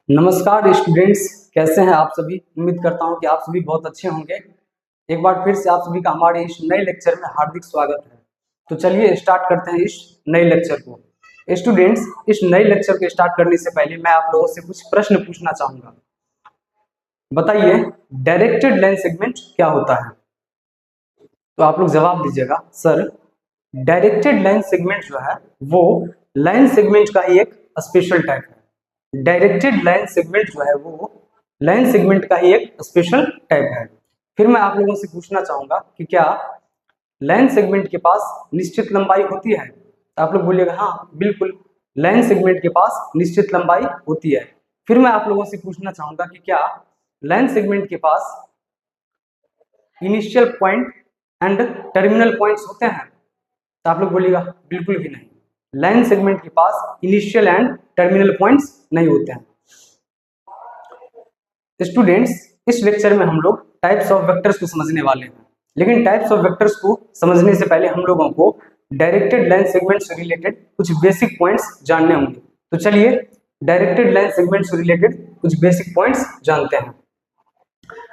नमस्कार स्टूडेंट्स, कैसे हैं आप सभी। उम्मीद करता हूं कि आप सभी बहुत अच्छे होंगे। एक बार फिर से आप सभी का हमारे इस नए लेक्चर में हार्दिक स्वागत है। तो चलिए स्टार्ट करते हैं इस नए लेक्चर को। स्टूडेंट्स, इस नए लेक्चर को स्टार्ट करने से पहले मैं आप लोगों से कुछ प्रश्न पूछना चाहूंगा। बताइए, डायरेक्टेड लाइन सेगमेंट क्या होता है? तो आप लोग जवाब दीजिएगा। सर, डायरेक्टेड लाइन सेगमेंट जो है वो लाइन सेगमेंट का ही एक स्पेशल टाइप है। डायरेक्टेड लाइन सेगमेंट जो है वो लाइन सेगमेंट का ही एक स्पेशल टाइप है। फिर मैं आप लोगों से पूछना चाहूंगा कि क्या लाइन सेगमेंट के पास निश्चित लंबाई होती है? तो आप लोग बोलिएगा हाँ बिल्कुल, लाइन सेगमेंट के पास निश्चित लंबाई होती है। फिर मैं आप लोगों से पूछना चाहूंगा कि क्या लाइन सेगमेंट के पास initial point and terminal points होते हैं? तो आप लोग बोलिएगा बिल्कुल भी नहीं, लाइन सेगमेंट के पास इनिशियल एंड टर्मिनल पॉइंट्स नहीं होते हैं। स्टूडेंट्स, इस लेक्चर में हम लोग टाइप्स ऑफ वेक्टर्स को समझने वाले हैं, लेकिन टाइप्स ऑफ वेक्टर्स को समझने से पहले हम लोगों को डायरेक्टेड लाइन सेगमेंट से रिलेटेड कुछ बेसिक पॉइंट्स जानने होंगे। तो चलिए डायरेक्टेड लाइन सेगमेंट से रिलेटेड कुछ बेसिक पॉइंट्स जानते हैं।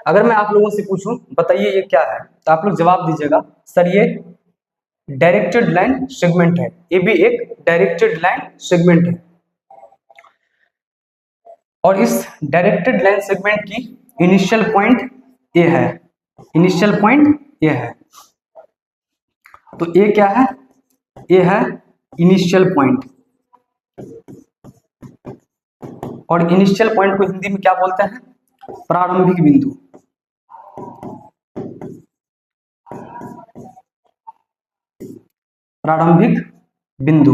अगर मैं आप लोगों से पूछूं बताइए ये क्या है, तो आप लोग जवाब दीजिएगा सर ये डायरेक्टेड लाइन सेगमेंट है। ये भी एक डायरेक्टेड लाइन सेगमेंट है और इस डायरेक्टेड लाइन सेगमेंट की इनिशियल पॉइंट ए है। इनिशियल पॉइंट ए है। तो ए क्या है? ए है इनिशियल पॉइंट। और इनिशियल पॉइंट को हिंदी में क्या बोलते हैं? प्रारंभिक बिंदु। प्रारंभिक बिंदु।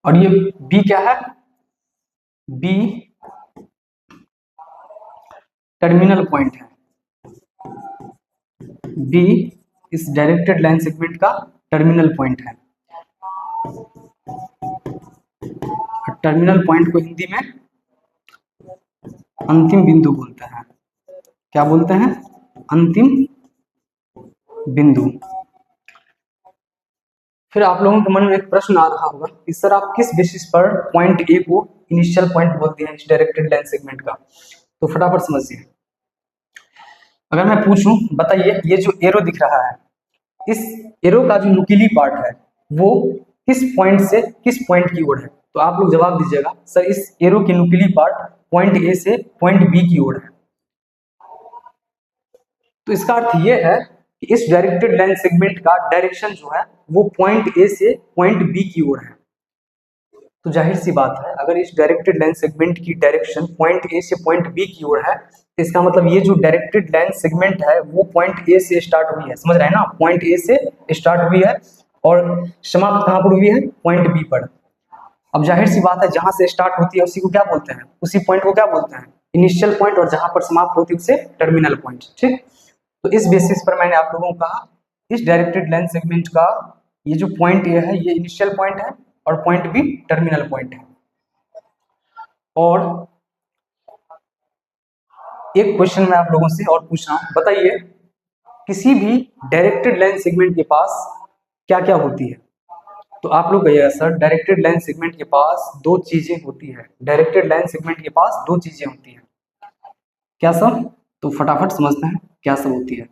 और ये बी क्या है? बी टर्मिनल पॉइंट है। बी इस डायरेक्टेड लाइन सेगमेंट का टर्मिनल पॉइंट है। टर्मिनल पॉइंट को हिंदी में अंतिम बिंदु बोलते हैं। क्या बोलते हैं? अंतिम बिंदु। फिर आप लोगों के मन में एक प्रश्न आ रहा होगा कि सर आप किस बेसिस पर पॉइंट ए को इनिशियल पॉइंट बोलते हैं इस डायरेक्टेड लाइन सेगमेंट का? तो फटाफट समझिए। अगर मैं पूछूं बताइए ये जो एरो दिख रहा है, इस एरो का जो नुकीली पार्ट है वो किस पॉइंट से किस पॉइंट की ओर है? तो आप लोग जवाब दीजिएगा सर इस एरो की नुकीली पार्ट पॉइंट ए से पॉइंट बी की ओर है। तो इसका अर्थ ये है कि इस डायरेक्टेड लाइन सेगमेंट का डायरेक्शन जो है वो पॉइंट ए से पॉइंट बी की ओर है। तो जाहिर सी बात है अगर इस डायरेक्टेड लाइन सेगमेंट की डायरेक्शन पॉइंट ए से पॉइंट बी की ओर है तो इसका मतलब ये जो डायरेक्टेड लाइन सेगमेंट है वो पॉइंट ए से स्टार्ट हुई है। समझ रहे हैं ना? पॉइंट ए से स्टार्ट हुई है और समाप्त कहां पर हुई है? पॉइंट बी पर। अब जाहिर सी बात है जहां से स्टार्ट होती है उसी को क्या बोलते हैं? उसी पॉइंट को क्या बोलते हैं? Initial point. और जहां पर समाप्त होती है उसे टर्मिनल पॉइंट। ठीक, तो इस बेसिस पर मैंने आप लोगों को कहा इस डायरेक्टेड लाइन सेगमेंट का ये जो पॉइंट ए है ये इनिशियल पॉइंट है और पॉइंट बी टर्मिनल पॉइंट है। और एक क्वेश्चन मैं आप लोगों से और पूछ रहा हूं, बताइए किसी भी डायरेक्टेड लाइन सेगमेंट के पास क्या क्या होती है? तो आप लोग कहिएगा सर डायरेक्टेड लाइन सेगमेंट के पास दो चीजें होती है। डायरेक्टेड लाइन सेगमेंट के पास दो चीजें होती है। क्या सब? तो फटाफट समझते हैं क्या सब होती है।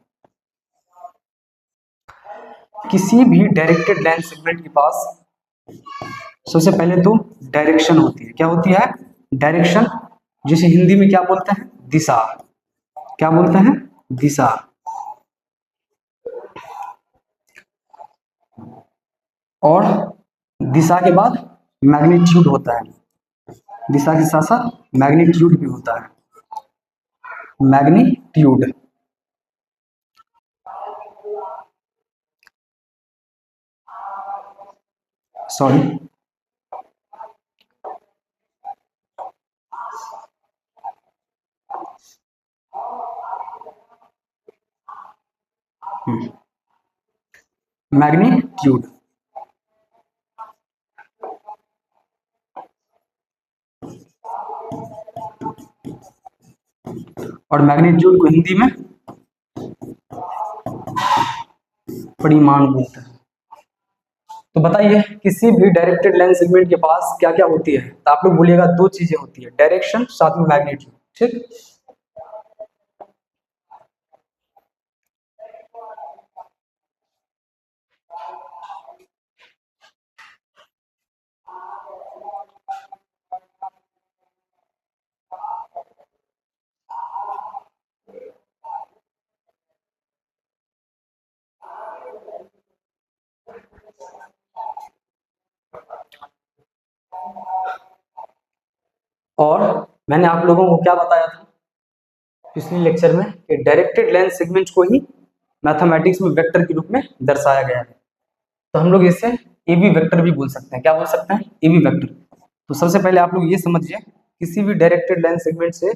किसी भी डायरेक्टेड लाइन सेगमेंट के पास सबसे पहले तो डायरेक्शन होती है। क्या होती है? डायरेक्शन, जिसे हिंदी में क्या बोलते हैं? दिशा। क्या बोलते हैं? दिशा। और दिशा के बाद मैग्नीट्यूड होता है। दिशा के साथ साथ मैग्नीट्यूड भी होता है। मैग्नीट्यूड। Sorry, magnitude. और मैग्नीट्यूड को हिंदी में परिमाण बोलते हैं। तो बताइए किसी भी डायरेक्टेड लाइन सेगमेंट के पास क्या क्या होती है, तो आप लोग बोलिएगा दो चीजें होती है, डायरेक्शन साथ में मैग्नीट्यूड। ठीक, और मैंने आप लोगों को क्या बताया था पिछले लेक्चर में कि डायरेक्टेड लाइन सेगमेंट को ही मैथमेटिक्स में वेक्टर के रूप में दर्शाया गया है। तो हम लोग इसे ए बी वेक्टर भी बोल सकते हैं। क्या बोल सकते हैं? A B vector. तो सबसे पहले आप लोग ये समझिए किसी भी डायरेक्टेड लाइन सेगमेंट से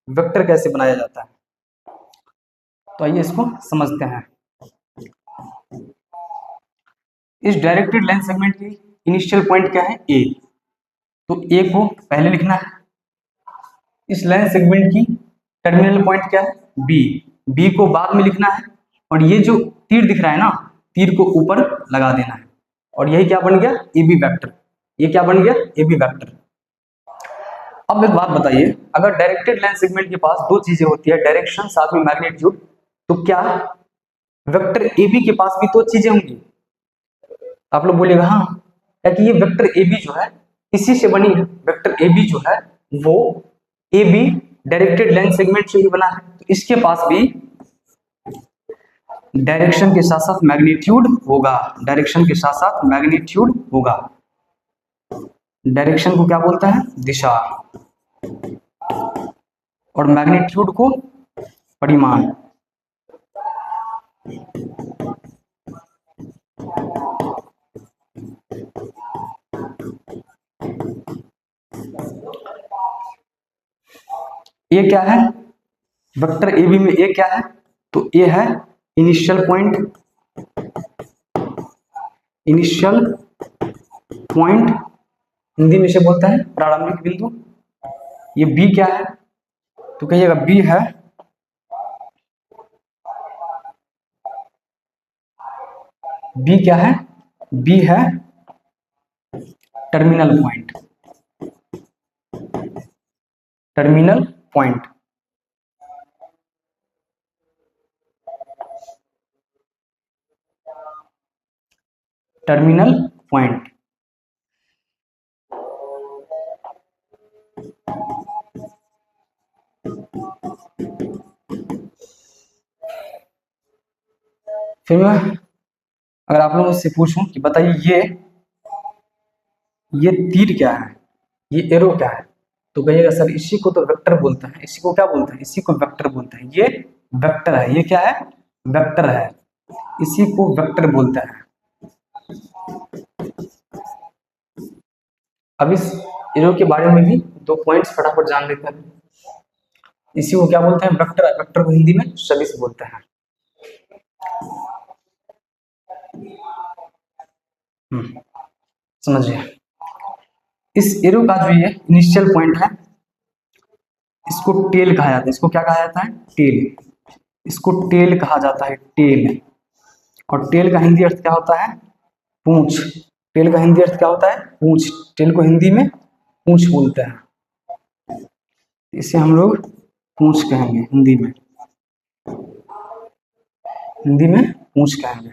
वेक्टर कैसे बनाया जाता है। तो आइए इसको समझते हैं। इस डायरेक्टेड लाइन सेगमेंट की इनिशियल पॉइंट क्या है? ए। तो ए को पहले लिखना है। इस लाइन सेगमेंट की टर्मिनल पॉइंट क्या है? बी। बी को बाद में लिखना है और ये जो तीर दिख रहा है ना, तीर को ऊपर लगा देना है और यही क्या बन गया? A B vector. ये क्या बन गया? A B vector. अब एक बात बताइए, अगर डायरेक्टेड लाइन सेगमेंट के पास दो चीजें होती है, डायरेक्शन साथ में मैग्नीट्यूड, तो क्या वेक्टर ए बी के पास भी दो चीजें होंगी? आप लोग बोलिएगा हाँ, क्योंकि ये वेक्टर ए बी जो है इसी से बनी है। वेक्टर ए बी जो है वो A be directed line segment से ही बना है। तो इसके पास भी डायरेक्शन के साथ साथ मैग्नीट्यूड होगा। डायरेक्शन के साथ साथ मैग्नीट्यूड होगा। डायरेक्शन को क्या बोलता है? दिशा। और मैग्नीट्यूड को परिमाण। ये क्या है? वेक्टर ए बी में ए क्या है? तो ए है initial point. Initial point Hindi में से बोलता है प्रारंभिक बिंदु। ये बी क्या है? तो कहिएगा बी है बी क्या है? बी है terminal point. Terminal point. Terminal point. फिर मैं अगर आप लोगों से पूछूं कि बताइए ये तीर क्या है, ये एरो क्या है, तो कहिएगा सर इसी को तो वेक्टर बोलते हैं। इसी को क्या बोलते हैं? इसी को वेक्टर बोलते हैं। ये वेक्टर है। ये क्या है? वेक्टर है। इसी को वेक्टर बोलते हैं। अब इस एरो के बारे में भी दो पॉइंट्स फटाफट जान लेते हैं। इसी को क्या बोलते हैं? वेक्टर। वेक्टर को हिंदी में सदिश बोलते हैं। समझिए, इस एरो का जो ये इनिशियल पॉइंट है इसको टेल कहा जाता है। इसको क्या कहा जाता है? टेल। इसको टेल कहा जाता है। टेल। और टेल का हिंदी अर्थ क्या होता है? पूंछ। टेल का हिंदी अर्थ क्या होता है? पूंछ। टेल को हिंदी में पूंछ बोलते हैं। इसे हम लोग पूंछ कहेंगे हिंदी में। हिंदी में पूंछ कहेंगे।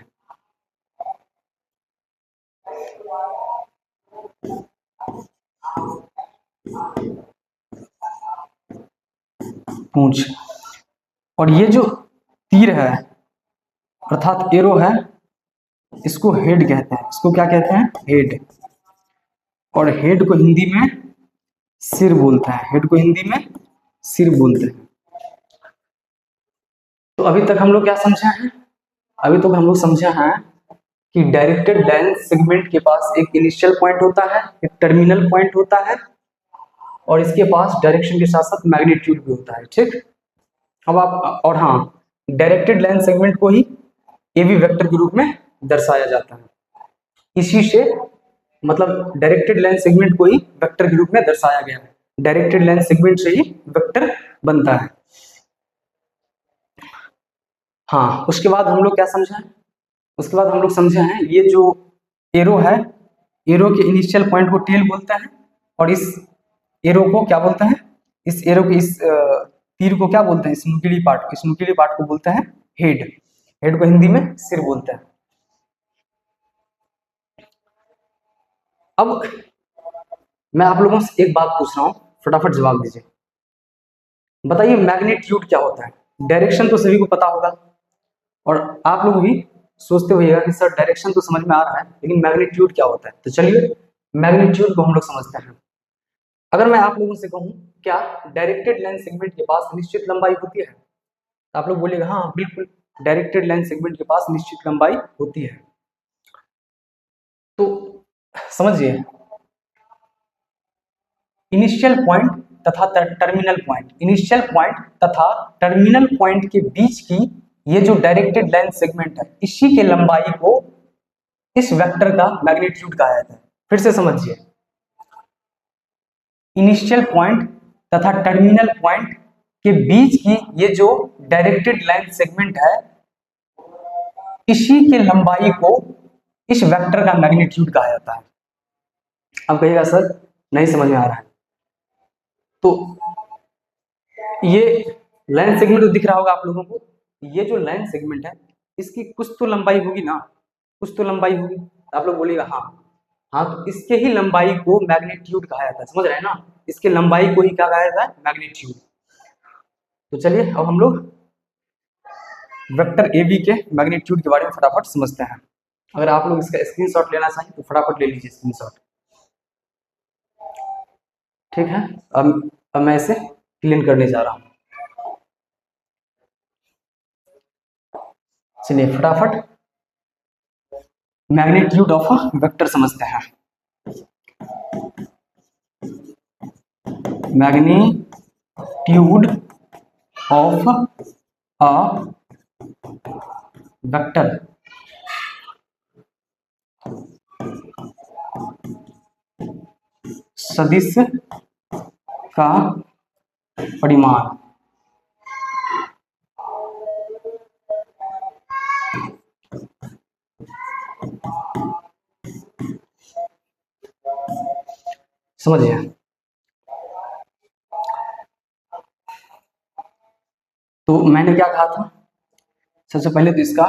पूंछ। और ये जो तीर है अर्थात एरो है, इसको हेड कहते हैं। इसको क्या कहते हैं? हेड। और हेड को हिंदी में सिर बोलते हैं। हेड को हिंदी में सिर बोलते हैं। तो अभी तक हम लोग क्या समझे हैं? अभी तक हम लोग समझे हैं कि डायरेक्टेड लाइन सेगमेंट के पास एक इनिशियल पॉइंट होता है, एक टर्मिनल पॉइंट होता है और इसके पास डायरेक्शन के साथ साथ मैग्नीट्यूड भी होता है। ठीक, अब आप और हाँ, डायरेक्टेड लाइन सेगमेंट को ही ए बी वेक्टर के रूप में दर्शाया जाता है। इसी से मतलब डायरेक्टेड लाइन सेगमेंट को ही वेक्टर के रूप में दर्शाया गया है। डायरेक्टेड लाइन सेगमेंट से ही वेक्टर बनता है। हाँ, उसके बाद हम लोग क्या समझे? उसके बाद हम लोग समझे हैं ये जो एरो है, एरो के इनिशियल पॉइंट को टेल बोलते हैं, और इस एरो को क्या बोलते हैं, इस एरो के इस तीर को क्या बोलते हैं, इस नुकीली पार्ट को, इस नुकीली पार्ट को बोलते हैं हेड। हेड को हिंदी में सिर बोलते हैं। अब मैं आप लोगों से एक बात पूछ रहा हूं, फटाफट जवाब दीजिए। बताइए मैग्नीट्यूड क्या होता है? डायरेक्शन तो सभी को पता होगा, और आप लोग भी सोचते होइएगा कि सर डायरेक्शन तो समझ में आ रहा है, लेकिन मैग्नीट्यूड क्या होता है? तो चलिए मैग्नीट्यूड को हम लोग समझते हैं। अगर मैं आप लोगों से कहूं क्या डायरेक्टेड लाइन सेगमेंट के पास निश्चित लंबाई होती है, तो आप लोग बोलिएगा हाँ बिल्कुल, डायरेक्टेड लाइन सेगमेंट के पास निश्चित लंबाई होती है। तो समझिए, इनिशियल पॉइंट तथा टर्मिनल पॉइंट, इनिशियल पॉइंट तथा टर्मिनल पॉइंट के बीच की ये जो डायरेक्टेड लाइन सेगमेंट है, इसी के लंबाई को इस वेक्टर का मैग्नीट्यूड कहा जाता है। फिर से समझिए, इनिशियल पॉइंट तथा टर्मिनल पॉइंट के बीच की ये जो डायरेक्टेड लाइन सेगमेंट है, इसी के लंबाई को इस वेक्टर का मैग्नीट्यूड कहा जाता है। अब कहिएगा सर नहीं समझ में आ रहा है, तो ये लाइन सेगमेंट तो दिख रहा होगा आप लोगों को, ये जो लाइन सेगमेंट है इसकी कुछ तो लंबाई होगी ना, कुछ तो लंबाई होगी। आप लोग बोलिएगा हाँ हाँ, तो इसके ही लंबाई को मैग्नीट्यूड कहा जाता है, समझ रहे हैं ना, इसके लंबाई को ही क्या कहा जाता है, मैग्नीट्यूड। तो चलिए अब हम लोग वेक्टर ए बी के मैग्नीट्यूड के बारे में फटाफट समझते हैं। अगर आप लोग इसका स्क्रीनशॉट लेना चाहें तो फटाफट ले लीजिए स्क्रीनशॉट, ठीक है। अब मैं इसे क्लीन करने जा रहा हूं। चलिए फटाफट मैग्नीट्यूड ऑफ वेक्टर समझते हैं। मैग्नीट्यूड ऑफ अ वेक्टर सदिश का परिमाण समझिए। तो मैंने क्या कहा था, सबसे पहले तो इसका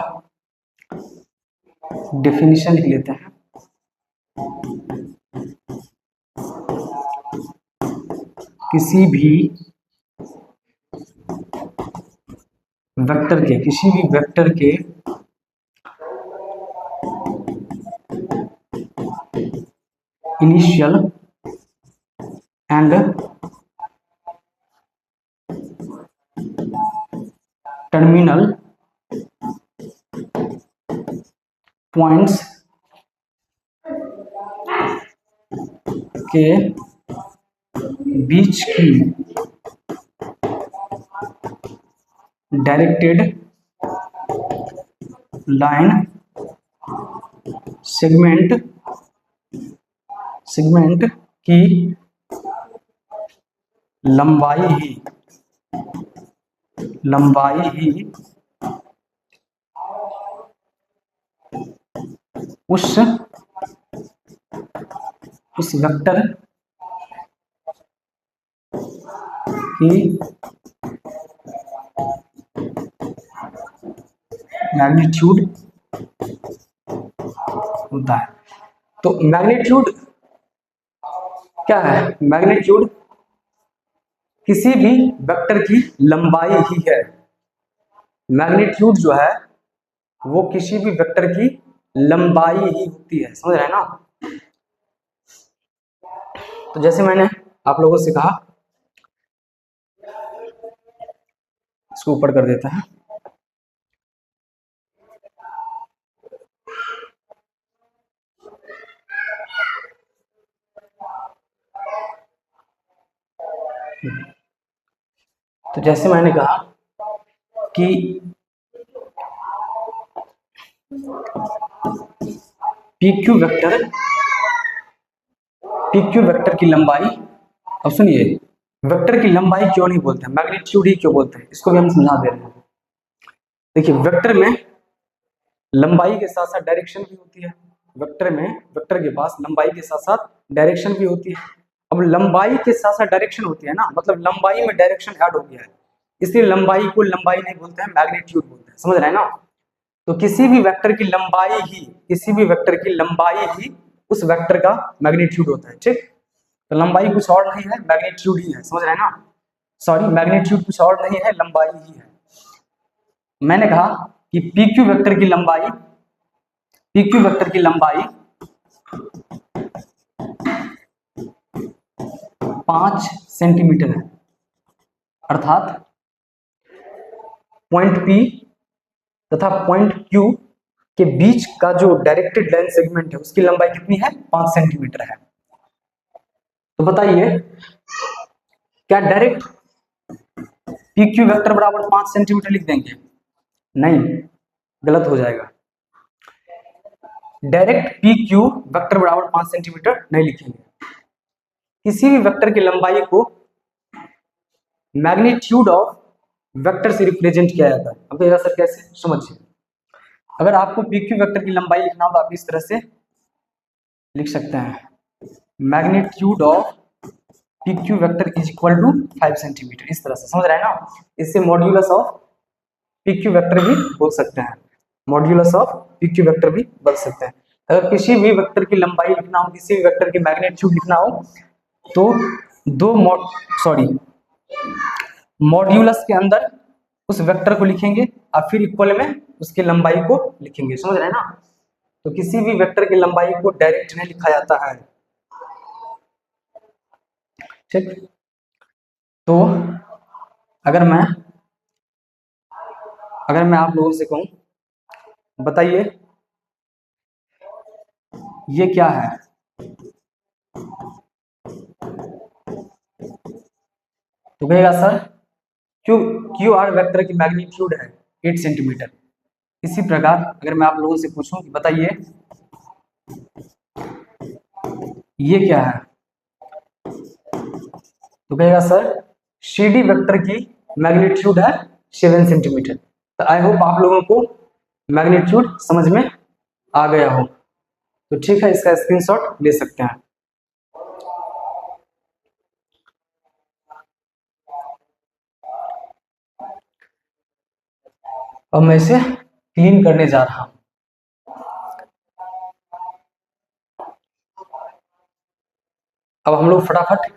डेफिनेशन लिख लेते हैं। किसी भी वेक्टर के, किसी भी वेक्टर के इनिशियल एंड टर्मिनल पॉइंट्स के बीच की डायरेक्टेड लाइन सेगमेंट की लंबाई ही उस वेक्टर की मैग्नीट्यूड होता है। तो मैग्नीट्यूड क्या है? मैग्नीट्यूड किसी भी वेक्टर की लंबाई ही है। मैग्नीट्यूड जो है वो किसी भी वेक्टर की लंबाई ही होती है, समझ रहे हैं ना। तो जैसे मैंने आप लोगों से कहा, इसको ऊपर कर देता है। तो जैसे मैंने कहा कि PQ वेक्टर की लंबाई, अब सुनिए, वेक्टर की लंबाई क्यों नहीं बोलते हैं, मैग्नीट्यूड ही क्यों बोलते हैं, इसको भी हम समझा दे रहे हैं। देखिए वेक्टर में लंबाई के साथ साथ डायरेक्शन भी होती है, वेक्टर में, वेक्टर के पास लंबाई के साथ साथ डायरेक्शन भी होती है। अब लंबाई के साथ साथ डायरेक्शन होती है ना, मतलब लंबाई में डायरेक्शन ऐड हो गया है, इसलिए लंबाई को लंबाई नहीं बोलते हैं, मैग्नीट्यूड बोलते हैं। समझ रहे हैं ना? तो किसी भी वेक्टर की लंबाई ही, किसी भी वेक्टर की लंबाई ही उस वेक्टर का मैग्नीट्यूड होता है। ठीक, तो लंबाई कुछ और नहीं है, मैग्नीट्यूड ही है। समझ रहे हैं ना? सॉरी, मैग्नीट्यूड कुछ और नहीं है, लंबाई ही है। मैंने कहा कि पी क्यू वेक्टर की लंबाई, पी क्यू वेक्टर की लंबाई 5 सेंटीमीटर है, अर्थात पॉइंट P तथा पॉइंट Q के बीच का जो डायरेक्टेड लाइन सेगमेंट है उसकी लंबाई कितनी है? 5 सेंटीमीटर है। तो बताइए, क्या डायरेक्ट पी क्यू वेक्टर बराबर 5 सेंटीमीटर लिख देंगे? नहीं, गलत हो जाएगा। डायरेक्ट पी क्यू वेक्टर बराबर 5 सेंटीमीटर नहीं लिखेंगे। किसी भी वेक्टर की लंबाई को मैग्नीट्यूड ऑफ वेक्टर से रिप्रेजेंट किया जाता है। अब तो सर कैसे? समझिए, अगर आपको पी क्यू वेक्टर की लंबाई लिखना हो तो आप इस तरह से लिख सकते हैं, magnitude of P Q vector is equal to 5 centimetre, इस तरह से। समझ रहे हैं ना? इससे modulus of P Q vector भी बोल सकते हैं, modulus of P Q vector भी बोल सकते हैं। अगर किसी भी वेक्टर की लंबाई लिखना हो, किसी भी वेक्टर की मैग्नीट्यूड लिखना हो, तो दो मॉड्यूलस के अंदर उस वेक्टर को लिखेंगे और फिर इक्वल में उसकी लंबाई को लिखेंगे। समझ रहे हैं ना? तो किसी भी वेक्टर की लंबाई को डायरेक्ट नहीं लिखा जाता है। ठीक, तो अगर मैं आप लोगों से कहूं, बताइए ये क्या है? तो कहेगा सर क्यू आर वेक्टर की मैग्नीट्यूड है 8 सेंटीमीटर। इसी प्रकार अगर मैं आप लोगों से पूछूं कि बताइए ये क्या है? तो कहेगा सर सी डी वेक्टर की मैग्नीट्यूड है 7 सेंटीमीटर। तो आई होप आप लोगों को मैग्नीट्यूड समझ में आ गया हो। तो ठीक है, इसका स्क्रीनशॉट ले सकते हैं। अब मैं इसे क्लीन करने जा रहा हूं। अब हम लोग फटाफट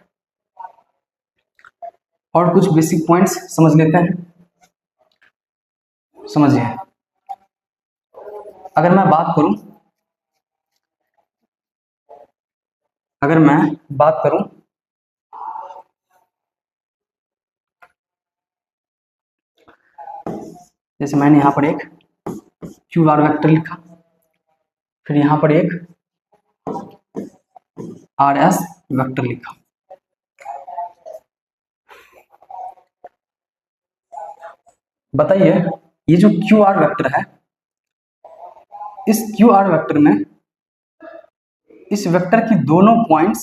और कुछ बेसिक पॉइंट्स समझ लेते हैं। समझिए, अगर मैं बात करूं जैसे मैंने यहां पर एक क्यू आर वेक्टर लिखा, फिर यहां पर एक आर एस वेक्टर लिखा। बताइए ये जो क्यू आर वेक्टर है, इस क्यू आर वेक्टर में इस वेक्टर की दोनों पॉइंट्स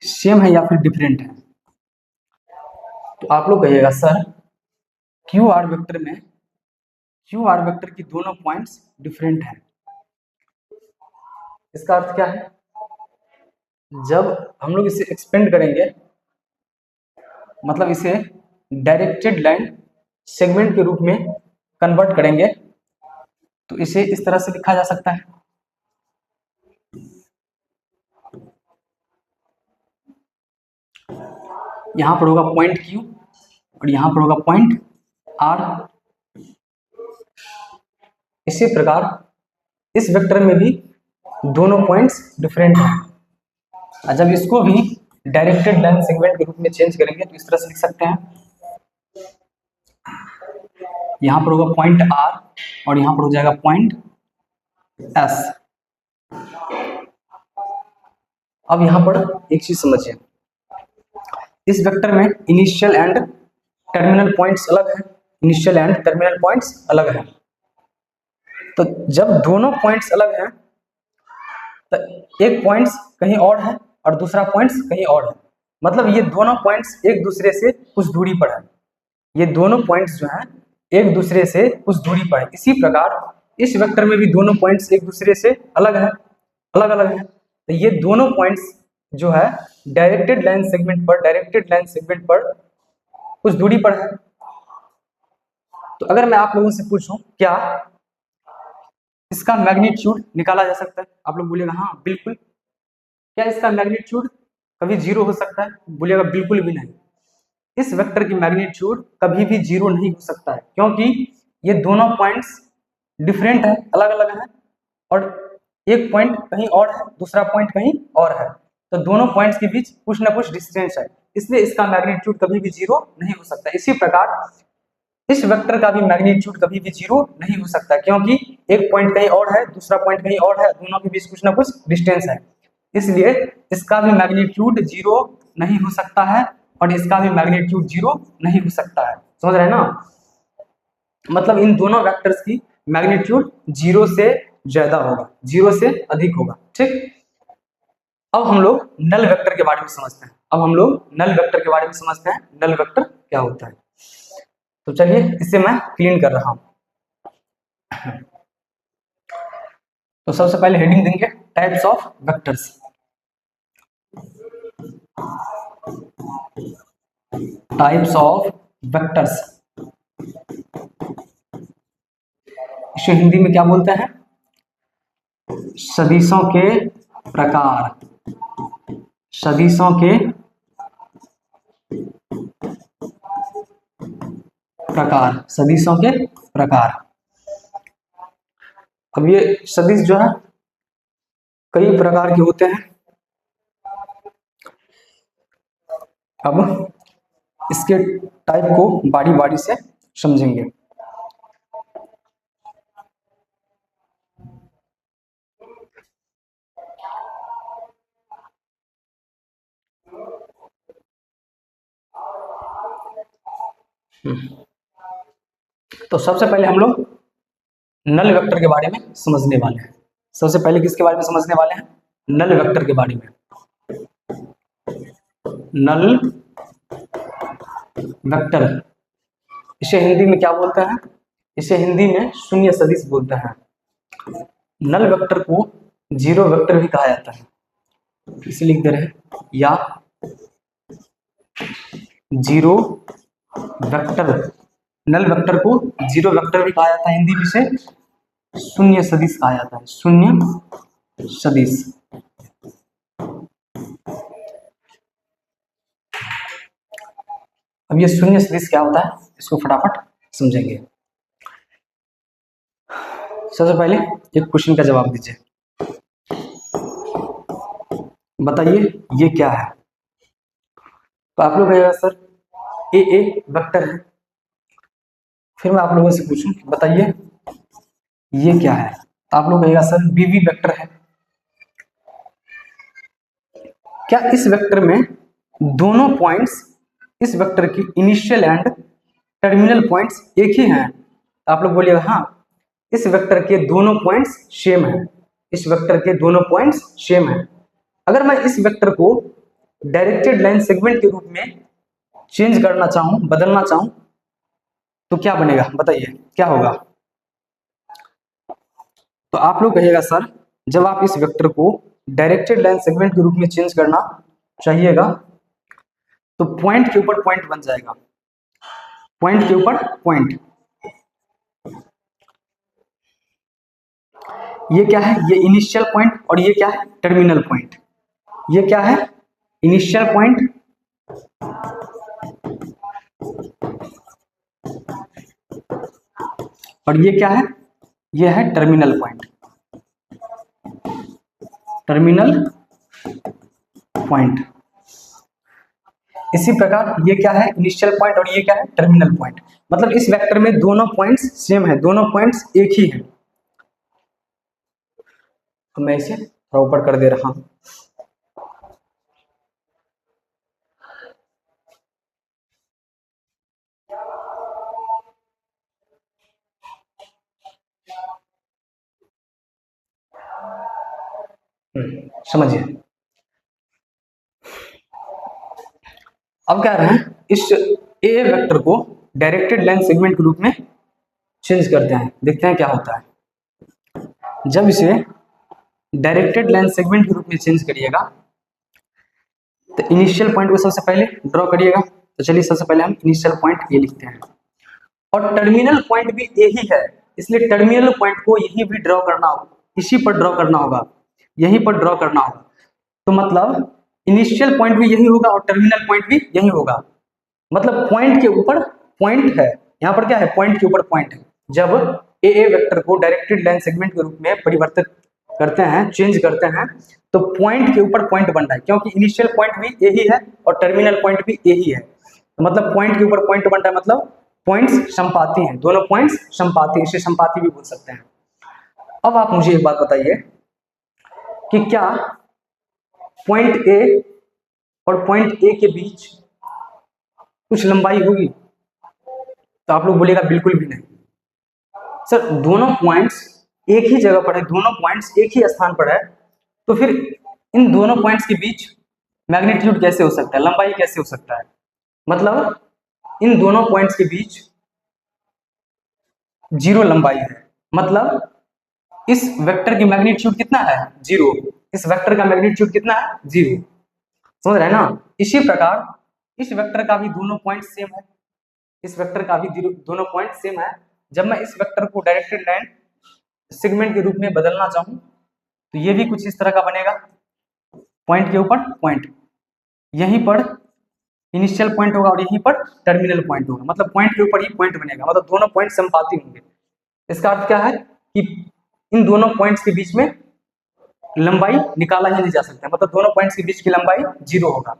सेम है या फिर डिफरेंट है? तो आप लोग कहिएगा सर क्यू आर वेक्टर की दोनों पॉइंट्स डिफरेंट है। इसका अर्थ क्या है? जब हम लोग इसे एक्सपेंड करेंगे, मतलब इसे डायरेक्टेड लाइन सेगमेंट के रूप में कन्वर्ट करेंगे, तो इसे इस तरह से लिखा जा सकता है, यहां पर होगा पॉइंट Q और यहां पर होगा पॉइंट R। इसी प्रकार इस वेक्टर में भी दोनों पॉइंट्स डिफरेंट हैं। जब इसको भी डायरेक्टेड लाइन सेगमेंट के रूप में चेंज करेंगे तो इस तरह से लिख सकते हैं, यहां पर होगा पॉइंट R और यहां पर हो जाएगा पॉइंट S। अब यहां पर एक चीज समझिए, इस वेक्टर में इनिशियल एंड टर्मिनल पॉइंट्स अलग है, इनिशियल एंड टर्मिनल पॉइंट्स अलग है। तो जब दोनों पॉइंट्स अलग हैं तो एक पॉइंट्स कहीं और है और दूसरा पॉइंट्स कहीं और है, मतलब ये दोनों पॉइंट्स एक दूसरे से कुछ दूरी पर है, ये दोनों पॉइंट्स जो हैं एक दूसरे से कुछ दूरी पर है। इसी प्रकार इस वेक्टर में भी दोनों पॉइंट्स एक दूसरे से अलग है, अलग अलग है। तो ये दोनों पॉइंट्स जो है डायरेक्टेड लाइन सेगमेंट पर कुछ दूरी पर है। तो अगर मैं आप लोगों से पूछूं क्या इसका मैग्नीट्यूड निकाला जा सकता है, आप लोग बोलिएगा हाँ बिल्कुल। क्या इसका मैग्नीट्यूड कभी जीरो हो सकता है? बोलिएगा बिल्कुल भी नहीं। इस वेक्टर की मैग्नीट्यूड कभी भी जीरो नहीं हो सकता है, क्योंकि ये दोनों पॉइंट्स डिफरेंट है, अलग अलग है, और एक पॉइंट कहीं और है, दूसरा पॉइंट कहीं और है। तो दोनों पॉइंट्स के बीच कुछ ना कुछ डिस्टेंस है, इसलिए इसका मैग्नीट्यूड कभी भी जीरो नहीं हो सकता। इसी प्रकार इस वेक्टर का भी मैग्नीट्यूड कभी भी जीरो नहीं हो सकता, क्योंकि एक पॉइंट कहीं और है, दूसरा पॉइंट कहीं और है, दोनों के बीच कुछ ना कुछ डिस्टेंस है, इसलिए इसका भी मैग्नीट्यूड जीरो नहीं हो सकता है और इसका भी मैग्नीट्यूड जीरो नहीं हो सकता है। समझ रहे हैं ना? मतलब इन दोनों वेक्टर्स की मैग्नीट्यूड जीरो से ज्यादा होगा, जीरो से अधिक होगा। ठीक, अब हम लोग नल वेक्टर के बारे में समझते हैं। नल वेक्टर क्या होता है? तो चलिए इसे मैं क्लीन कर रहा हूं। तो सबसे पहले हेडिंग देंगे types of vectors. Types of vectors, इसे हिंदी में क्या बोलते हैं? सदिशों के प्रकार। सदिशों के प्रकार, सदिशों के प्रकार। अब ये सदिश जो है कई प्रकार के होते हैं। अब इसके टाइप को बारी बारी से समझेंगे। तो सबसे पहले हम लोग नल वेक्टर के बारे में समझने वाले हैं। सबसे पहले किसके बारे में समझने वाले हैं? नल वेक्टर के बारे में। नल वेक्टर, इसे हिंदी में क्या बोलते हैं? इसे हिंदी में शून्य सदिश बोलते हैं। नल वेक्टर को जीरो वेक्टर भी कहा जाता है, इसे लिख दे रहे हैं, या जीरो वेक्टर। नल वेक्टर को जीरो वेक्टर भी कहा जाता है, हिंदी में से शून्य सदिश कहा जाता है। शून्य सदिश। अब ये शून्य सदिश क्या होता है, इसको फटाफट समझेंगे। सबसे पहले एक क्वेश्चन का जवाब दीजिए, बताइए ये क्या है? तो आप लोग कहिएगा सर ए वेक्टर है। फिर मैं आप लोगों से पूछूं बताइए ये क्या है? तो आप लोग कहिएगा सर बी वेक्टर है। क्या इस वेक्टर में दोनों पॉइंट्स इस वेक्टर की इनिशियल एंड टर्मिनल पॉइंट्स एक ही हैं? आप लोग बोलिएगा हाँ, इस वेक्टर के दोनों पॉइंट्स सेम हैं। इस वेक्टर के दोनों पॉइंट्स सेम हैं। अगर मैं इस वेक्टर को डायरेक्टेड लाइन सेगमेंट के रूप में चेंज करना चाहूं, बदलना चाहूं, तो क्या बनेगा? बताइए क्या होगा? तो आप लोग कहिएगा सर जब आप इस वेक्टर को डायरेक्टेड लाइन सेगमेंट के रूप में चेंज करना चाहिएगा तो पॉइंट के ऊपर पॉइंट बन जाएगा, पॉइंट के ऊपर पॉइंट। ये क्या है? ये इनिशियल पॉइंट, और ये क्या है? Terminal point. ये क्या है? इनिशियल पॉइंट और ये क्या है? ये है टर्मिनल पॉइंट। Terminal point. इसी प्रकार ये क्या है? इनिशियल पॉइंट, और ये क्या है? Terminal point. मतलब इस वेक्टर में दोनों पॉइंट्स सेम है, दोनों पॉइंट्स एक ही है। तो मैं इसे थोड़ा ऊपर कर दे रहा हूं। समझिए। अब क्या रहे हैं, इस ए वेक्टर को डायरेक्टेड लाइन सेगमेंट के रूप में चेंज करते हैं, देखते हैं क्या होता है। जब इसे डायरेक्टेड लाइन सेगमेंट के रूप में चेंज करिएगा। तो इनिशियल पॉइंट को सबसे पहले ड्रॉ करिएगा। तो चलिए सबसे पहले हम इनिशियल पॉइंट ए लिखते हैं, और टर्मिनल पॉइंट भी यही है, इसलिए टर्मिनल पॉइंट को यही भी ड्रॉ करना होगा, इसी पर ड्रॉ करना होगा, यहीं पर ड्रॉ करना होगा। तो मतलब इनिशियल पॉइंट भी यही होगा और टर्मिनल पॉइंट भी यही होगा। मतलब पॉइंट के ऊपर पॉइंट है, यहाँ पर क्या है, पॉइंट के ऊपर पॉइंट है। जब ए वेक्टर को डायरेक्टेड लाइन सेगमेंट के रूप में परिवर्तित करते हैं, चेंज करते हैं, तो पॉइंट के ऊपर पॉइंट बन रहा है, क्योंकि इनिशियल पॉइंट भी यही है और टर्मिनल पॉइंट भी यही है। तो मतलब पॉइंट के ऊपर पॉइंट बन रहा है, मतलब पॉइंट्स संपाती हैं, दोनों पॉइंट्स संपाती, इसे संपाती भी बोल सकते हैं। अब आप मुझे एक बात बताइए कि क्या पॉइंट ए और पॉइंट ए के बीच कुछ लंबाई होगी? तो आप लोग बोलेगा बिल्कुल भी नहीं सर, दोनों पॉइंट्स एक ही जगह पर है, दोनों पॉइंट्स एक ही स्थान पर है, तो फिर इन दोनों पॉइंट्स के बीच मैग्नीट्यूड कैसे हो सकता है, लंबाई कैसे हो सकता है? मतलब इन दोनों पॉइंट्स के बीच जीरो लंबाई है, मतलब इस वेक्टर की मैग्नीट्यूड कितना है, जीरो। इस वेक्टर का मैग्नीट्यूड कितना है, जीरो। समझ रहे हैं ना? इसी प्रकार इस वेक्टर का भी दोनों पॉइंट सेम है, इस वेक्टर का भी दोनों पॉइंट सेम है। जब मैं इस वेक्टर को डायरेक्टेड लाइन सेगमेंट के रूप में बदलना चाहूं तो ये भी कुछ इस तरह का बनेगा, पॉइंट के ऊपर पॉइंट, यहीं पर इनिशियल पॉइंट होगा और यहीं पर टर्मिनल पॉइंट होगा, मतलब पॉइंट के ऊपर ही पॉइंट बनेगा, मतलब दोनों पॉइंट संपाती होंगे। इसका अर्थ क्या है कि इन दोनों पॉइंट्स के बीच में लंबाई निकाला ही नहीं जा सकता, मतलब दोनों पॉइंट्स के बीच की लंबाई जीरो होगा।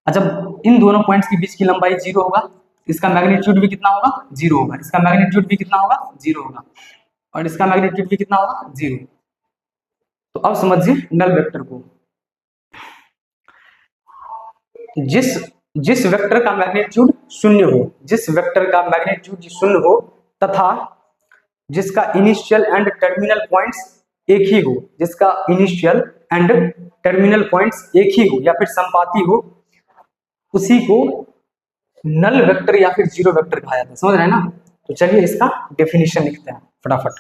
जब इन दोनों पॉइंट्स के बीच की लंबाई जीरो होगा, इसका मैग्नीट्यूड भी कितना होगा, जीरो होगा। इसका मैग्नीट्यूड भी कितना होगा, जीरो होगा, और इसका मैग्नीट्यूड भी कितना होगा, जीरो। तो अब समझिए नल वेक्टर को, जिस जिस वेक्टर का मैग्नीट्यूड शून्य हो, जिस वेक्टर का मैग्नीट्यूड शून्य हो तथा जिसका इनिशियल एंड टर्मिनल पॉइंट्स एक ही हो, जिसका इनिशियल एंड टर्मिनल पॉइंट्स एक ही हो या फिर संपाती हो, उसी को नल वेक्टर या फिर जीरो वेक्टर कहा जाता है। समझ रहे हैं ना? तो चलिए इसका डेफिनेशन लिखते हैं फटाफट।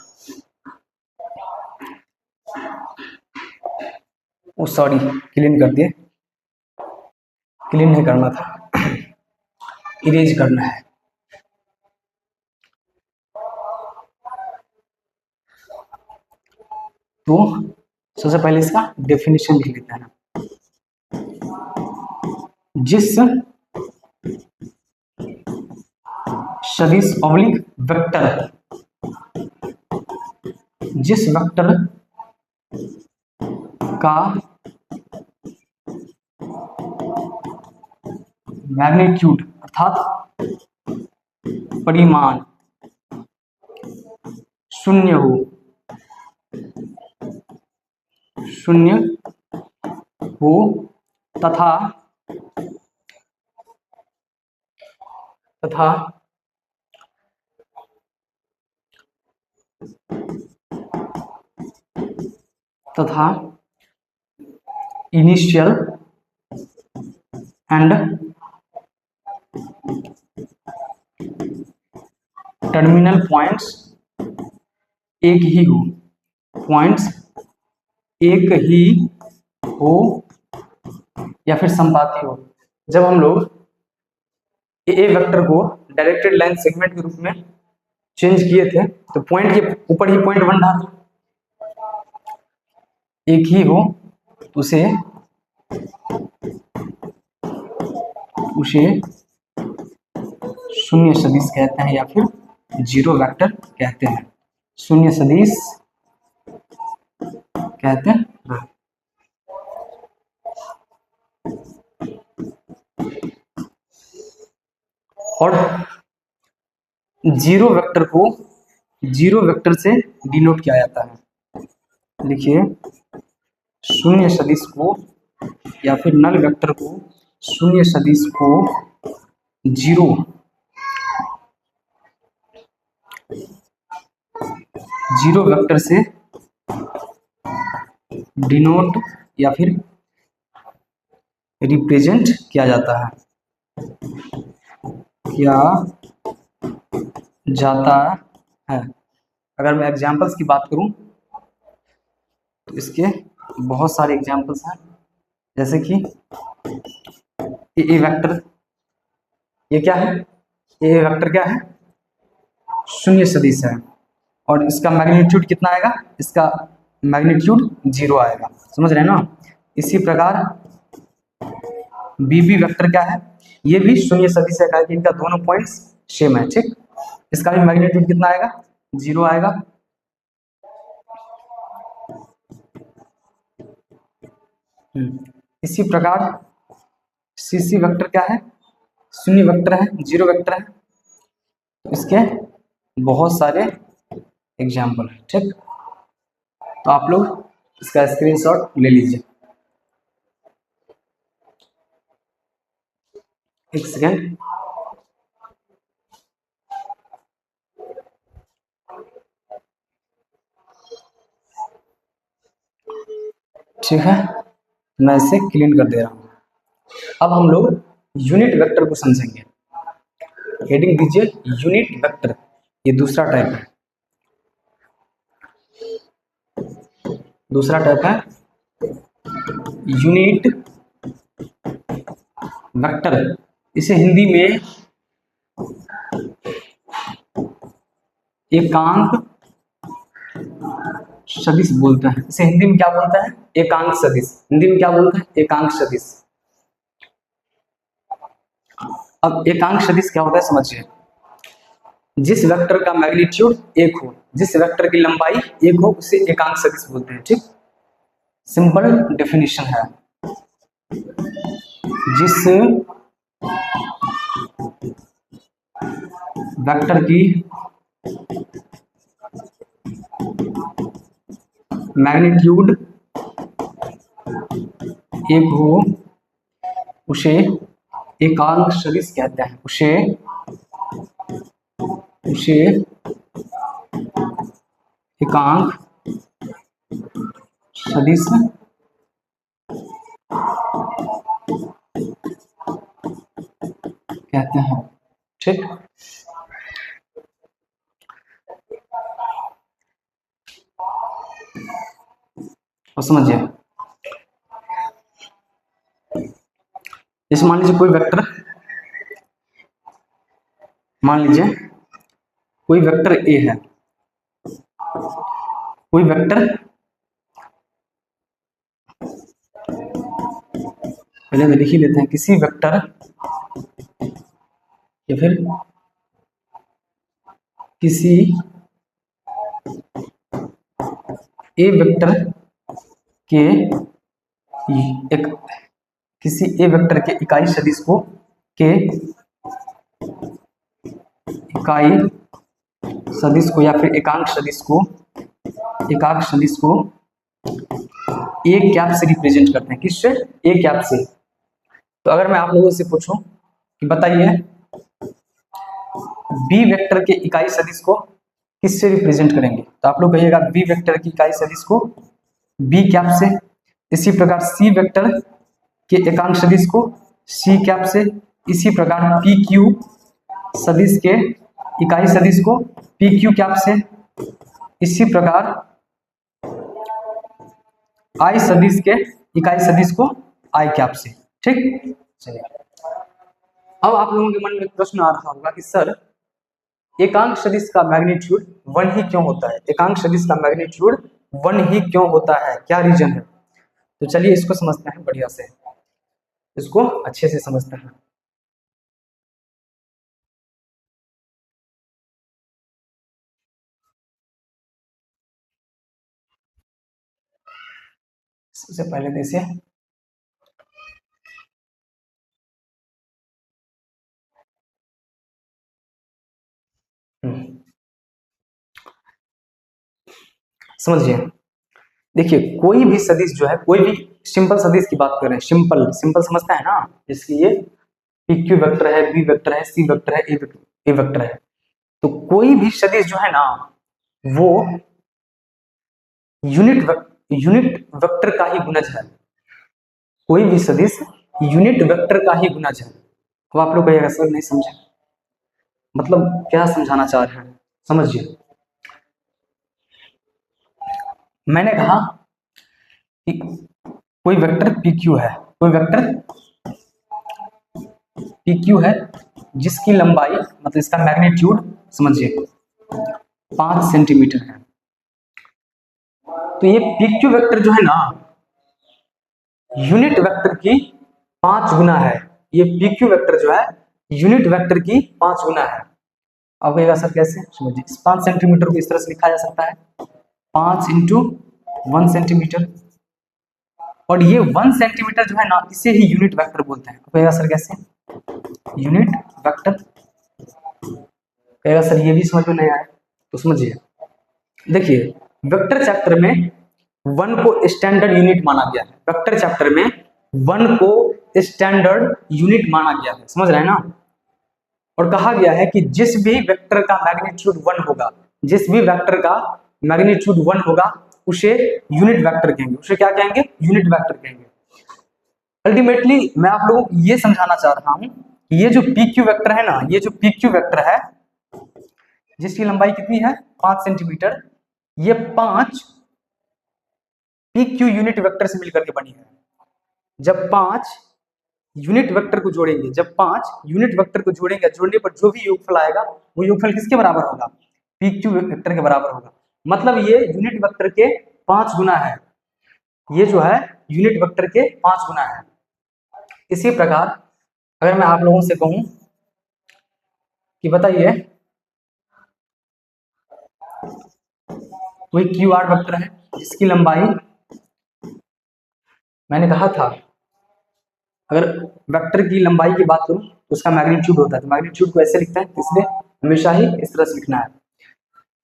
ओ सॉरी, क्लीन कर दिए, क्लीन नहीं करना था, इरेज करना है। तो सबसे पहले इसका डेफिनेशन लिख लेते हैं। जिस सदिश ऑब्लिक वेक्टर, जिस वेक्टर का मैग्नीट्यूड अर्थात परिमाण शून्य हो, शून्य हो तथा तथा तथा इनिशियल एंड टर्मिनल पॉइंट्स एक ही हो, पॉइंट्स एक ही हो या फिर संपाती हो। जब हम लोग ए वेक्टर को डायरेक्टेड लाइन सेगमेंट के रूप में चेंज किए थे तो पॉइंट के ऊपर ही पॉइंट बन रहा था, एक ही हो उसे शून्य सदिश कहते हैं या फिर जीरो वेक्टर कहते हैं, शून्य सदिश कहते हैं। और जीरो वेक्टर को जीरो वेक्टर से डिनोट किया जाता है। देखिए, शून्य सदिश को या फिर नल वेक्टर को, शून्य सदिश को जीरो वेक्टर से डिनोट या फिर रिप्रेजेंट किया जाता है, अगर मैं एग्जांपल्स की बात करूं इसके बहुत सारे एग्जाम्पल्स हैं, जैसे कि ए वेक्टर, ये क्या है, ए वेक्टर क्या है, शून्य सदिश है, और इसका मैग्नीट्यूड कितना आएगा, इसका मैग्नीट्यूड 0 आएगा, समझ रहे हैं ना। इसी प्रकार बी वेक्टर क्या है, ये भी शून्य सदिश है, कि इनका दोनों पॉइंट्स सेम है, ठीक। इसका भी मैग्नीट्यूड कितना आएगा, 0 आएगा। इसी प्रकार सी वेक्टर क्या है, शून्य वेक्टर है, 0 वेक्टर है, तो इसके बहुत सारे एग्जाम्पल है, ठीक। तो आप लोग इसका स्क्रीनशॉट ले लीजिए। एक सेकेंड, ठीक है, मैं इसे क्लीन कर दे रहा हूँ। अब हम लोग यूनिट वेक्टर को समझेंगे। हेडिंग दीजिए यूनिट वेक्टर, ये दूसरा टाइप है, दूसरा टाइप है यूनिट वेक्टर। इसे हिंदी में एकांक सदिश बोलते हैं। इसे हिंदी में क्या बोलते हैं, एकांक सदिश। हिंदी में क्या बोलते हैं, एकांक सदिश। अब एकांक सदिश क्या होता है समझिए, जिस वेक्टर का मैग्नीट्यूड 1 हो, जिस वेक्टर की लंबाई 1 हो, उसे एकांक सदिश बोलते हैं, ठीक। सिंपल डेफिनेशन है, जिस वेक्टर की मैग्नीट्यूड 1 हो उसे एकांक सदिश कहते हैं, उसे एकांक सदिश कहते हैं, ठीक। और समझिए, जैसे मान लीजिए कोई वेक्टर, मान लीजिए कोई वेक्टर ए है, कोई वेक्टर, पहले में लिख ही लेते हैं, किसी वेक्टर या फिर किसी ए वेक्टर के एक किसी ए वेक्टर के इकाई सदिश को के इकाई सदिश को या फिर एकांक सदिश को ए कैप से रिप्रेजेंट करते हैं। किससे, ए कैप से। तो अगर मैं आप लोगों से पूछूं कि बताइए बी वेक्टर के इकाई सदिश को किससे रिप्रेजेंट करेंगे, तो आप लोग कहिएगा बी वेक्टर की इकाई सदिश को बी कैप से। इसी प्रकार सी वेक्टर के एकांक सदिश को सी कैप से। इसी प्रकार पी क्यू सदिश के इकाई सदिश को पी क्यू कैप से। इसी प्रकार आई सदिश के इकाई सदिश को आई कैप से, ठीक। चलिए, अब आप लोगों के मन में प्रश्न आ रहा होगा कि सर एकांक सदिश का मैग्नीट्यूड 1 ही क्यों होता है, एकांक सदिश का मैग्नीट्यूड 1 ही क्यों होता है, क्या रीजन है। तो चलिए इसको समझते हैं, बढ़िया से इसको अच्छे से समझते हैं। सबसे पहले देखिए, समझिए, देखिए कोई भी सदिश जो है, कोई भी सिंपल सदिश की बात करें, सिंपल समझते हैं ना, जैसे ये पी क्यू वेक्टर है, बी वेक्टर है, सी वेक्टर है, ए वेक्टर है, तो कोई भी सदिश जो है ना वो यूनिट वेक्टर का ही गुणज है। कोई भी सदिश यूनिट वेक्टर का ही गुणज है। तो आप लोग कहिएगा सर नहीं समझे, मतलब क्या समझाना चाह रहे हैं, समझिए। मैंने कहा कि कोई वेक्टर पी क्यू है, कोई वेक्टर पी क्यू है जिसकी लंबाई मतलब इसका मैग्नीट्यूड समझिए 5 सेंटीमीटर है। तो ये पी क्यू वेक्टर जो है ना यूनिट वेक्टर की 5 गुना है। ये पी क्यू वेक्टर जो है यूनिट वेक्टर की 5 गुना है। अब कहेगा सर कैसे, समझिए इस 5 सेंटीमीटर को इस तरह से लिखा जा सकता है 5 इंटू 1 सेंटीमीटर, और ये 1 सेंटीमीटर जो है ना इसे ही यूनिट वेक्टर बोलते हैं। कहेगा सर कैसे, यूनिट वेक्टर। कहेगा सर ये भी समझ में नहीं आया, तो समझिए देखिए वेक्टर चैप्टर में 1 को स्टैंडर्ड यूनिट माना गया है। वेक्टर चैप्टर में 1 को स्टैंडर्ड यूनिट माना गया है, समझ रहे हैं ना। और कहा गया है कि जिस भी वेक्टर का मैग्नीट्यूड 1 होगा, जिस भी वेक्टर का मैग्नीट्यूड 1 होगा उसे यूनिट वेक्टर कहेंगे। उसे क्या कहेंगे, यूनिट वेक्टर कहेंगे। अल्टीमेटली मैं आप लोगों को ये समझाना चाह रहा हूं कि ये जो पी क्यू वेक्टर है ना, ये जो पी क्यू वेक्टर है जिसकी लंबाई कितनी है 5 सेंटीमीटर, ये 5 पी क्यू यूनिट वेक्टर से मिलकर के बनी है। जब 5 यूनिट वेक्टर को जोड़ेंगे, जब 5 यूनिट वेक्टर को जोड़ेंगे, जोड़ने पर जो भी योगफल आएगा वो योगफल किसके बराबर होगा, पी क्यू वेक्टर के बराबर होगा। मतलब ये यूनिट वेक्टर के 5 गुना है, ये जो है यूनिट वेक्टर के 5 गुना है। इसी प्रकार अगर मैं आप लोगों से कहूं कि बताइए कोई क्यू आर वेक्टर है जिसकी लंबाई, मैंने कहा था अगर वेक्टर की लंबाई की बात करूं तो उसका मैग्नीट्यूड होता है, तो मैग्नीट्यूड को ऐसे लिखते हैं, इसलिए हमेशा ही इस तरह से लिखना है।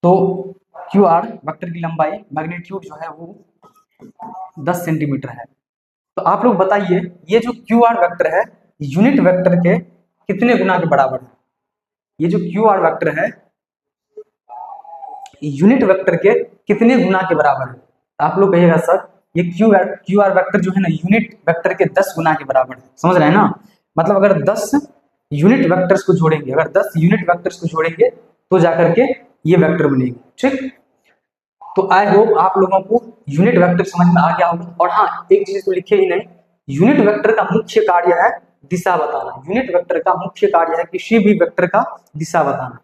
तो क्यू आर वेक्टर की लंबाई मैग्नीट्यूड जो है वो 10 सेंटीमीटर है। तो आप लोग बताइए ये जो क्यू आर वेक्टर है यूनिट वेक्टर के कितने गुना के बराबर है। ये जो क्यू आर वेक्टर है यूनिट वेक्टर के कितने गुना के बराबर है। आप लोग कहिएगा सर ये क्यू आर वेक्टर जो है ना यूनिट वेक्टर के 10 गुना के बराबर है, समझ रहे हैं ना। मतलब अगर 10 यूनिट वेक्टर्स को जोड़ेंगे, अगर 10 यूनिट वेक्टर्स को जोड़ेंगे तो जाकर के ये वेक्टर बनेगी, ठीक। तो आई होप आप लोगों को यूनिट वेक्टर समझ में आ गया होगा। और हाँ एक चीज तो लिखे ही नहीं, यूनिट वेक्टर का मुख्य कार्य है दिशा बताना। यूनिट वेक्टर का मुख्य कार्य है किसी भी वेक्टर का दिशा बताना।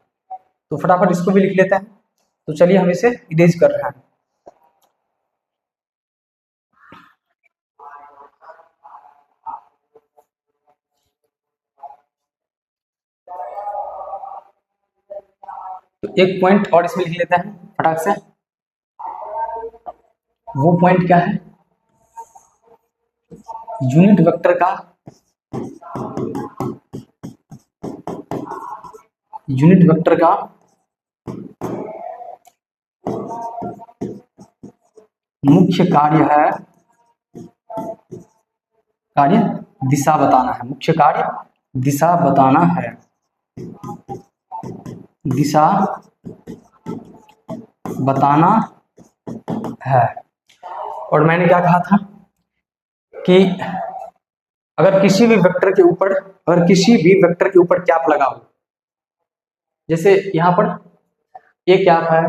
तो फटाफट इसको भी लिख लेते हैं। तो चलिए हम इसे इरेज कर रहे हैं। तो एक पॉइंट और इसमें लिख लेते हैं फटाक से। वो पॉइंट क्या है, यूनिट वेक्टर का मुख्य कार्य है दिशा बताना है। मुख्य कार्य दिशा बताना है, दिशा बताना है। और मैंने क्या कहा था कि अगर किसी भी वेक्टर के ऊपर कैप लगा हो, जैसे यहाँ पर ए कैप है,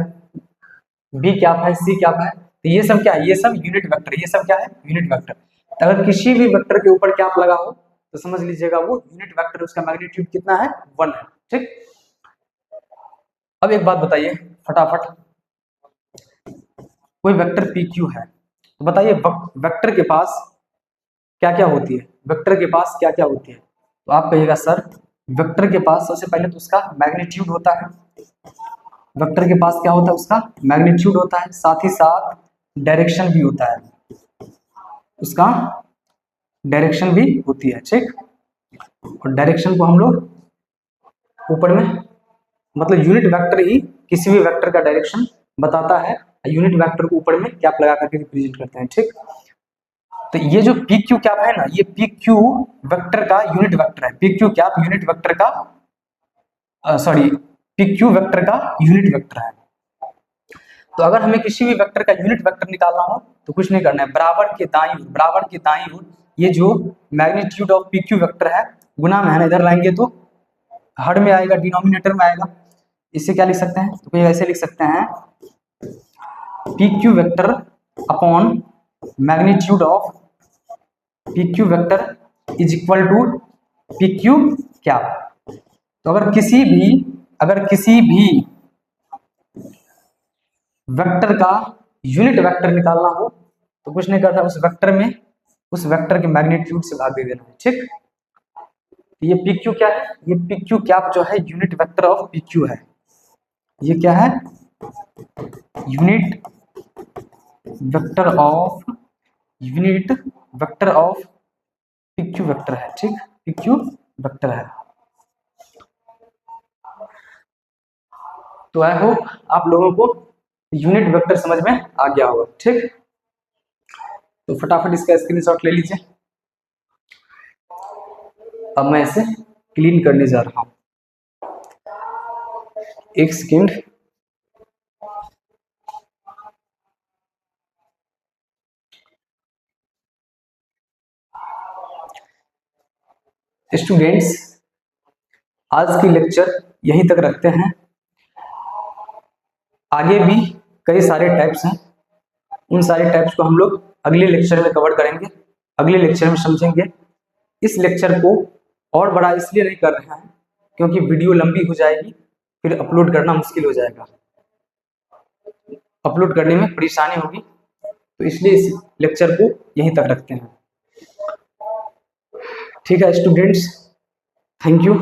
बी कैप है, सी कैप है, तो ये सब क्या है, ये सब यूनिट वेक्टर, ये सब क्या है यूनिट वेक्टर। तो अगर किसी भी वेक्टर के ऊपर कैप लगा हो तो समझ लीजिएगा वो यूनिट वेक्टर, उसका मैग्नीट्यूड कितना है 1 है, ठीक। अब एक बात बताइए फटाफट, कोई वेक्टर पी क्यू है तो बताइए वेक्टर के पास क्या क्या होती है, वेक्टर के पास क्या क्या होती है। तो आप कहिएगा सर वेक्टर के पास सबसे पहले तो उसका मैग्नीट्यूड होता है। वेक्टर के पास क्या होता है, उसका मैग्नीट्यूड होता है, साथ ही साथ डायरेक्शन भी होता है, उसका डायरेक्शन भी होती है, ठीक। और डायरेक्शन को हम लोग ऊपर में मतलब यूनिट वेक्टर ही किसी भी वेक्टर का डायरेक्शन बताता है, यूनिट वेक्टर को ऊपर में कैप लगा करके रिप्रेजेंट करते हैं, ठीक। तो ये जो पी क्यू कैप है ना, ये पी क्यू वेक्टर का यूनिट वेक्टर है। P Q cap unit vector का पी क्यू वेक्टर का यूनिट वेक्टर है। तो अगर हमें किसी भी वेक्टर का यूनिट वेक्टर निकालना हो तो कुछ नहीं करना है, बराबर के दाईं ओर ये जो magnitude of P Q vector है गुना में है ना, इधर लाएंगे तो हर में आएगा, डिनोमिनेटर में आएगा। इससे क्या लिख सकते हैं, तो ऐसे लिख सकते हैं P Q vector upon magnitude of P Q vector is equal to P Q cap. तो अगर किसी भी वेक्टर का यूनिट वेक्टर निकालना हो तो कुछ नहीं करना, उस वेक्टर के मैग्नीट्यूड से भाग दे देना है, ठीक। ये पी क्यू क्या है? ये पी क्यू कैप जो है unit vector of P Q है। ये क्या है? Unit vector of P Q vector है, ठीक। पी क्यू वेक्टर है। तो आई होप आप लोगों को यूनिट वेक्टर समझ में आ गया होगा, ठीक। तो फटाफट इसका स्क्रीनशॉट ले लीजिए। अब मैं इसे क्लीन करने जा रहा हूं, एक सेकेंड। स्टूडेंट्स, आज की लेक्चर यहीं तक रखते हैं। आगे भी कई सारे टाइप्स हैं, उन सारे टाइप्स को हम लोग अगले लेक्चर में कवर करेंगे, अगले लेक्चर में समझेंगे। इस लेक्चर को और बड़ा इसलिए नहीं कर रहे हैं क्योंकि वीडियो लंबी हो जाएगी, फिर अपलोड करना मुश्किल हो जाएगा, अपलोड करने में परेशानी होगी, तो इसलिए इस लेक्चर को यहीं तक रखते हैं। ठीक है स्टूडेंट्स, थैंक यू।